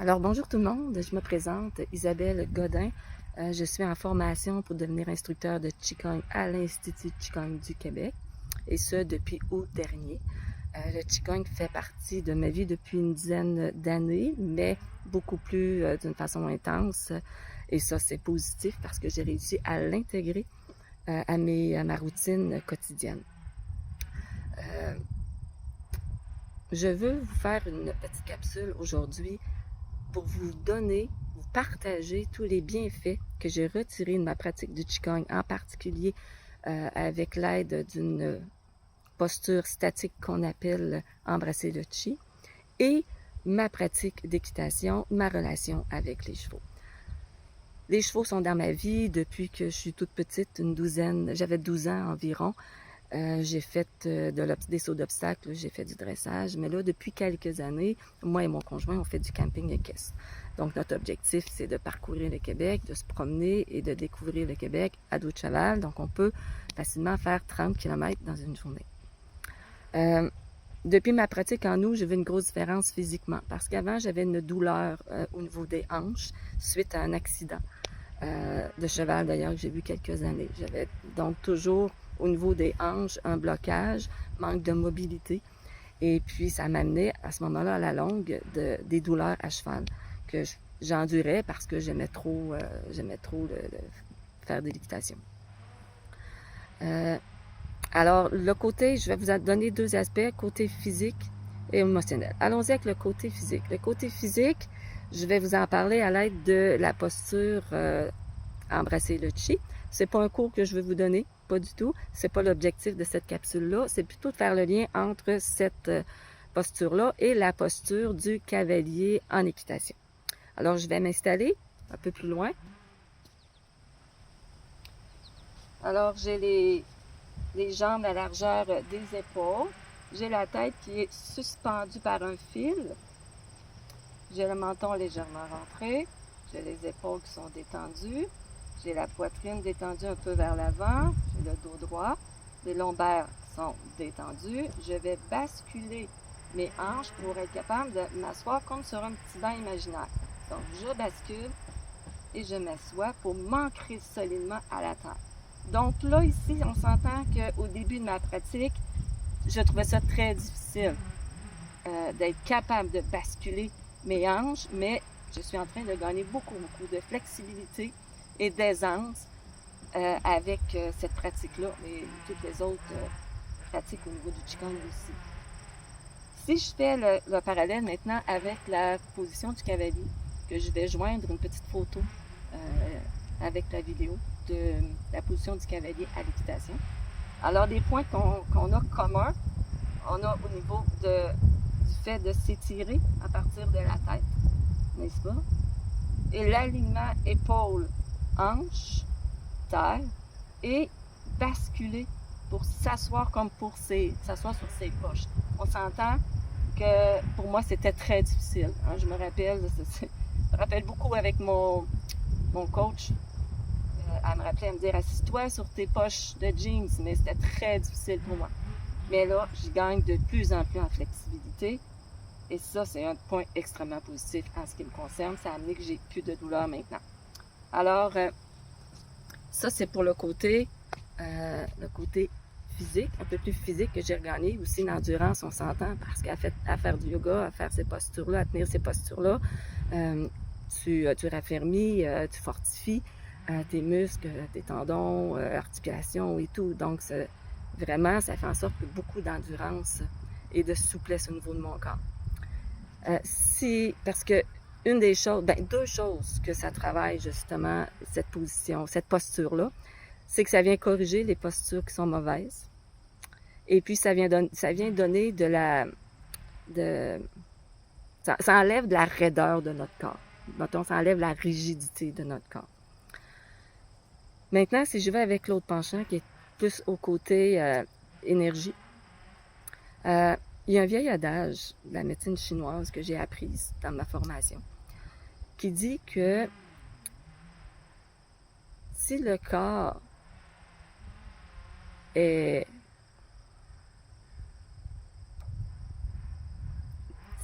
Alors bonjour tout le monde, je me présente Isabelle Godin. Je suis en formation pour devenir instructeur de Qigong à l'Institut Qigong du Québec et ce depuis août dernier. Le Qigong fait partie de ma vie depuis une dizaine d'années, mais beaucoup plus d'une façon intense. Et ça, c'est positif parce que j'ai réussi à l'intégrer à ma routine quotidienne. Je veux vous faire une petite capsule aujourd'hui pour vous donner, vous partager tous les bienfaits que j'ai retirés de ma pratique du Qigong, en particulier avec l'aide d'une posture statique qu'on appelle embrasser le Qi, et ma pratique d'équitation, ma relation avec les chevaux. Les chevaux sont dans ma vie depuis que je suis toute petite, j'avais 12 ans environ. J'ai fait des sauts d'obstacles, j'ai fait du dressage, mais là, depuis quelques années, moi et mon conjoint, on fait du camping équestre. Donc, notre objectif, c'est de parcourir le Québec, de se promener et de découvrir le Québec à dos de cheval. Donc, on peut facilement faire 30 km dans une journée. Depuis ma pratique en août, j'ai vu une grosse différence physiquement parce qu'avant, j'avais une douleur au niveau des hanches suite à un accident de cheval d'ailleurs que j'ai vu quelques années. J'avais donc toujours au niveau des hanches un blocage, manque de mobilité. Et puis ça m'amenait à ce moment-là à la longue des douleurs à cheval que j'endurais parce que j'aimais trop faire de l'équitation. Alors le côté, je vais vous donner deux aspects, côté physique et émotionnel. Allons-y avec le côté physique. Le côté physique, je vais vous en parler à l'aide de la posture embrasser le Qi. C'est pas un cours que je veux vous donner, pas du tout. C'est pas l'objectif de cette capsule-là. C'est plutôt de faire le lien entre cette posture-là et la posture du cavalier en équitation. Alors, je vais m'installer un peu plus loin. Alors, j'ai les jambes à la largeur des épaules. J'ai la tête qui est suspendue par un fil. J'ai le menton légèrement rentré. J'ai les épaules qui sont détendues. J'ai la poitrine détendue un peu vers l'avant. J'ai le dos droit. Les lombaires sont détendus. Je vais basculer mes hanches pour être capable de m'asseoir comme sur un petit banc imaginaire. Donc, je bascule et je m'assois pour m'ancrer solidement à la terre. Donc là, ici, on s'entend qu'au début de ma pratique, je trouvais ça très difficile d'être capable de basculer mes hanches, mais je suis en train de gagner beaucoup de flexibilité et d'aisance avec cette pratique-là et toutes les autres pratiques au niveau du Qigong aussi. Si je fais le parallèle maintenant avec la position du cavalier, que je vais joindre une petite photo avec la vidéo de la position du cavalier à l'équitation. Alors, des points qu'on a communs, on a au niveau du fait de s'étirer à partir de la tête, n'est-ce pas? Et l'alignement épaule-hanche, terre, et basculer pour s'asseoir comme pour s'asseoir sur ses poches. On s'entend que pour moi, c'était très difficile. Hein? Je me rappelle beaucoup avec mon coach. Elle me rappelait, elle me dire, assis-toi sur tes poches de jeans, mais c'était très difficile pour moi. Mais là, je gagne de plus en plus en flexibilité. Et ça, c'est un point extrêmement positif en ce qui me concerne. Ça a amené que j'ai plus de douleur maintenant. Alors, ça, c'est pour le côté physique, un peu plus physique que j'ai regagné. Aussi, l'endurance, on s'entend, parce qu'à faire du yoga, à faire ces postures-là, à tenir ces postures-là, tu raffermis, tu fortifies tes muscles, tes tendons, articulations et tout. Donc, vraiment, ça fait en sorte que beaucoup d'endurance et de souplesse au niveau de mon corps. Parce que deux choses que ça travaille justement, cette position, cette posture-là, c'est que ça vient corriger les postures qui sont mauvaises. Et puis, ça vient donner ça enlève de la raideur de notre corps. Mettons, ça enlève la rigidité de notre corps. Maintenant, si je vais avec l'autre penchant, qui est plus au côté énergie, il y a un vieil adage de la médecine chinoise que j'ai apprise dans ma formation qui dit que si le corps est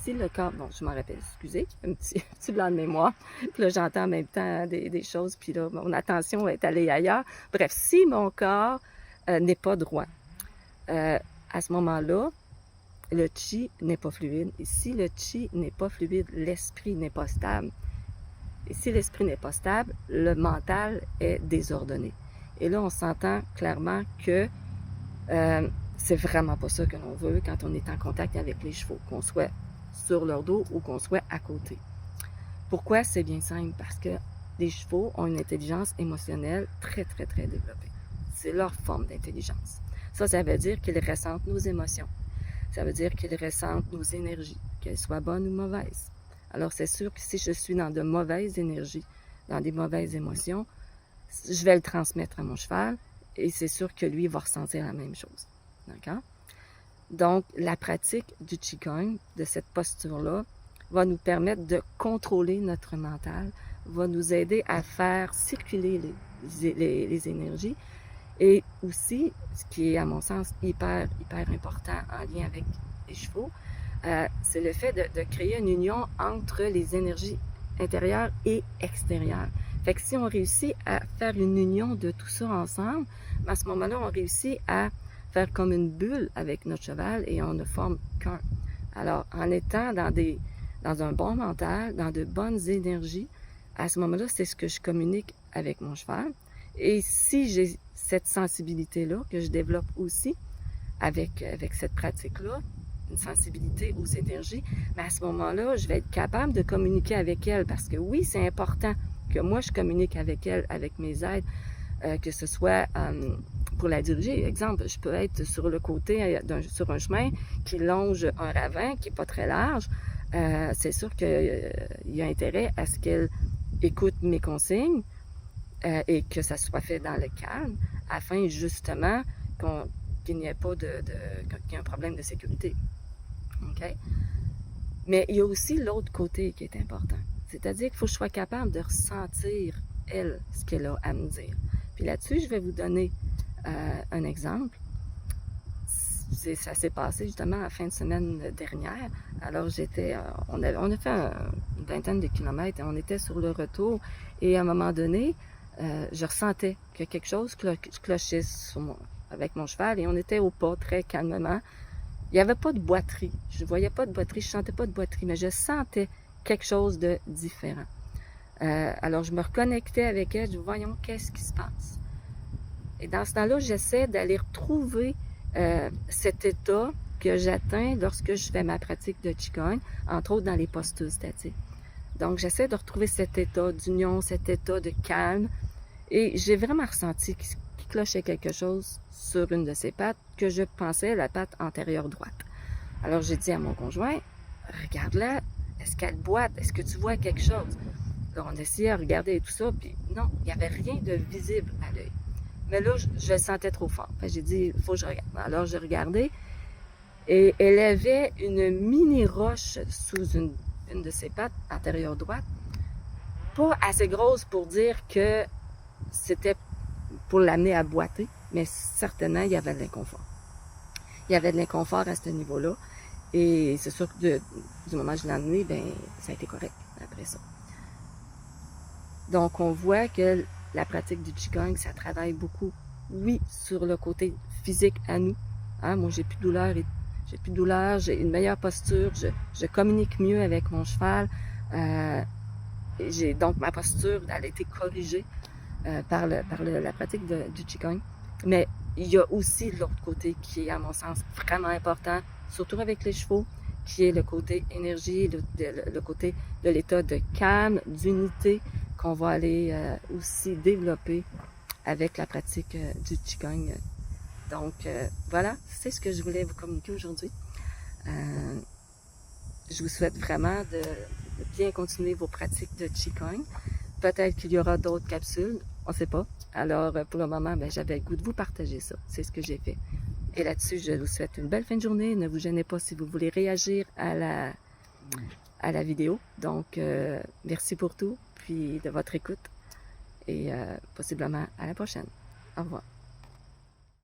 si le corps, bon, je m'en rappelle, excusez, un petit blanc de mémoire, puis là, j'entends en même temps des choses, puis là, mon attention est allée ailleurs. Bref, si mon corps n'est pas droit, à ce moment-là, le chi n'est pas fluide. Et si le chi n'est pas fluide, l'esprit n'est pas stable. Et si l'esprit n'est pas stable, le mental est désordonné. Et là, on s'entend clairement que c'est vraiment pas ça que l'on veut quand on est en contact avec les chevaux, qu'on soit sur leur dos ou qu'on soit à côté. Pourquoi? C'est bien simple, parce que les chevaux ont une intelligence émotionnelle très, très, très développée. C'est leur forme d'intelligence. Ça veut dire qu'ils ressentent nos émotions. Ça veut dire qu'ils ressentent nos énergies, qu'elles soient bonnes ou mauvaises. Alors, c'est sûr que si je suis dans de mauvaises énergies, dans des mauvaises émotions, je vais le transmettre à mon cheval et c'est sûr que lui va ressentir la même chose. D'accord? Donc, la pratique du Qigong, de cette posture-là, va nous permettre de contrôler notre mental, va nous aider à faire circuler les énergies et aussi, ce qui est à mon sens hyper important en lien avec les chevaux, c'est le fait de créer une union entre les énergies intérieures et extérieures. Fait que si on réussit à faire une union de tout ça ensemble, à ce moment-là, on réussit à faire comme une bulle avec notre cheval et on ne forme qu'un. Alors, en étant dans un bon mental, dans de bonnes énergies, à ce moment-là, c'est ce que je communique avec mon cheval. Et si j'ai cette sensibilité-là que je développe aussi avec cette pratique-là, une sensibilité aux énergies, mais à ce moment-là, je vais être capable de communiquer avec elle parce que oui, c'est important que moi, je communique avec elle, avec mes aides, que ce soit pour la diriger. Exemple, je peux être sur le côté, sur un chemin qui longe un ravin qui n'est pas très large. C'est sûr qu'il y a intérêt à ce qu'elle écoute mes consignes et que ça soit fait dans le calme afin justement qu'il n'y ait pas qu'il y ait un problème de sécurité. OK? Mais il y a aussi l'autre côté qui est important. C'est-à-dire qu'il faut que je sois capable de ressentir, elle, ce qu'elle a à me dire. Puis là-dessus, je vais vous donner un exemple. Ça s'est passé justement à la fin de semaine dernière. Alors on a fait une vingtaine de kilomètres et on était sur le retour. Et à un moment donné, je ressentais que quelque chose clochait avec mon cheval et on était au pas très calmement. Il n'y avait pas de boiterie. Je ne voyais pas de boiterie, je ne sentais pas de boiterie, mais je sentais quelque chose de différent. Alors, je me reconnectais avec elle, je dis, voyons, qu'est-ce qui se passe? Et dans ce temps-là, j'essaie d'aller retrouver cet état que j'atteins lorsque je fais ma pratique de Qigong, entre autres dans les postures statiques. Donc, j'essaie de retrouver cet état d'union, cet état de calme. Et j'ai vraiment ressenti qu'il clochait quelque chose sur une de ses pattes que je pensais la patte antérieure droite. Alors, j'ai dit à mon conjoint, regarde-la, est-ce qu'elle boite? Est-ce que tu vois quelque chose? Alors, on essayait de regarder tout ça, puis non, il n'y avait rien de visible à l'œil. Mais là, je le sentais trop fort. Enfin, j'ai dit, il faut que je regarde. Alors, j'ai regardé et elle avait une mini roche sous une de ses pattes antérieure droite. Pas assez grosse pour dire que c'était pour l'amener à boiter, mais certainement, il y avait de l'inconfort. Il y avait de l'inconfort à ce niveau-là. Et c'est sûr que du moment que je l'ai amené, ben ça a été correct après ça. Donc, on voit que la pratique du Qigong, ça travaille beaucoup, oui, sur le côté physique à nous. Hein, moi, j'ai plus de douleur, j'ai une meilleure posture, je communique mieux avec mon cheval. Donc, ma posture, elle a été corrigée par la pratique du Qigong. Mais il y a aussi l'autre côté qui est, à mon sens, vraiment important, surtout avec les chevaux, qui est le côté énergie, le côté de l'état de calme, d'unité, qu'on va aller aussi développer avec la pratique du Qigong. Donc, voilà, c'est ce que je voulais vous communiquer aujourd'hui. Je vous souhaite vraiment de bien continuer vos pratiques de Qigong. Peut-être qu'il y aura d'autres capsules, on ne sait pas. Alors, pour le moment, j'avais le goût de vous partager ça. C'est ce que j'ai fait. Et là-dessus, je vous souhaite une belle fin de journée. Ne vous gênez pas si vous voulez réagir à la vidéo. Donc, merci pour tout, puis de votre écoute. Et possiblement à la prochaine. Au revoir.